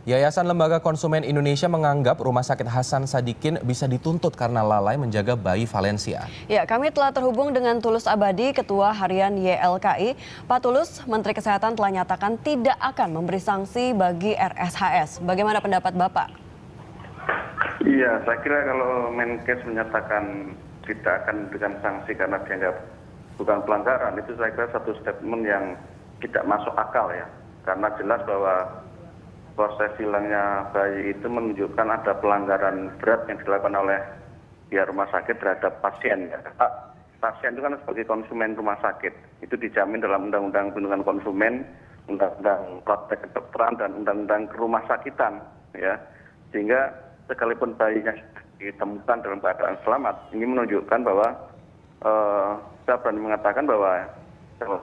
Yayasan Lembaga Konsumen Indonesia menganggap Rumah Sakit Hasan Sadikin bisa dituntut karena lalai menjaga bayi Valencia. Ya, kami telah terhubung dengan Tulus Abadi, Ketua Harian YLKI. Pak Tulus, Menteri Kesehatan telah nyatakan tidak akan memberi sanksi bagi RSHS. Bagaimana pendapat Bapak? Iya, saya kira kalau Menkes menyatakan tidak akan memberikan sanksi karena dianggap bukan pelanggaran, itu saya kira satu statement yang tidak masuk akal ya. Karena jelas bahwa proses hilangnya bayi itu menunjukkan ada pelanggaran berat yang dilakukan oleh pihak rumah sakit terhadap pasien. Ya. Pasien itu kan sebagai konsumen rumah sakit. Itu dijamin dalam Undang-Undang Perlindungan Konsumen, Undang-Undang Praktek Kedokteran, dan Undang-Undang Rumah Sakitan. Ya. Sehingga sekalipun bayinya ditemukan dalam keadaan selamat, ini menunjukkan bahwa saya berani mengatakan bahwa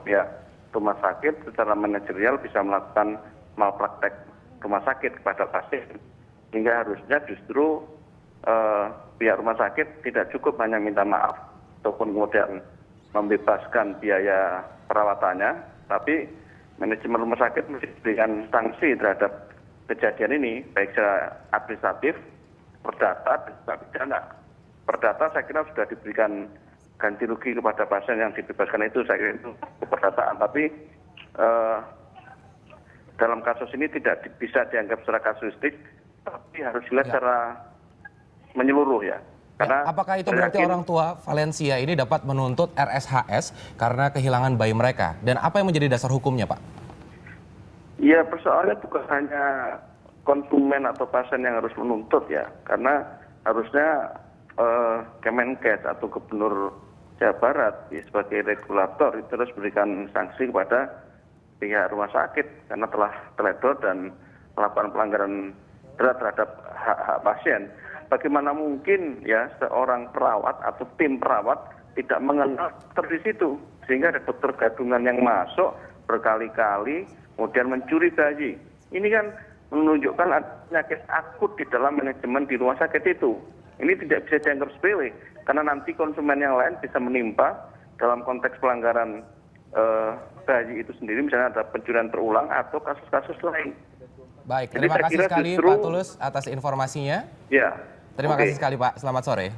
pihak rumah sakit secara manajerial bisa melakukan malpraktek rumah sakit kepada pasien, hingga harusnya justru pihak rumah sakit tidak cukup hanya minta maaf ataupun kemudian membebaskan biaya perawatannya, tapi manajemen rumah sakit mesti diberikan sanksi terhadap kejadian ini, baik secara administratif, perdata, dan juga pidana. Perdata saya kira sudah diberikan ganti rugi kepada pasien yang dibebaskan, itu saya kira itu perdataan, tapi dalam kasus ini tidak bisa dianggap secara kasuistik, tapi harus dilihat secara menyeluruh ya. Karena apakah itu berarti orang tua Valencia ini dapat menuntut RSHS karena kehilangan bayi mereka? Dan apa yang menjadi dasar hukumnya, Pak? Ya, persoalannya bukan hanya konsumen atau pasien yang harus menuntut ya. Karena harusnya Kemenkes atau Gubernur Jawa Barat sebagai regulator itu harus berikan sanksi kepada pihak rumah sakit karena telah teledor dan melakukan pelanggaran berat terhadap hak-hak pasien. Bagaimana mungkin ya seorang perawat atau tim perawat tidak mengenal dokter di situ, sehingga ada dokter gadungan yang masuk berkali-kali kemudian mencuri bayi. Ini kan menunjukkan ada penyakit akut di dalam manajemen di rumah sakit itu. Ini tidak bisa dianggap sepele karena nanti konsumen yang lain bisa menimpa dalam konteks pelanggaran bayi itu sendiri, misalnya ada pencurian terulang atau kasus-kasus lain. Baik, terima kasih sekali Pak Tulus atas informasinya. Ya. Terima kasih sekali Pak, selamat sore.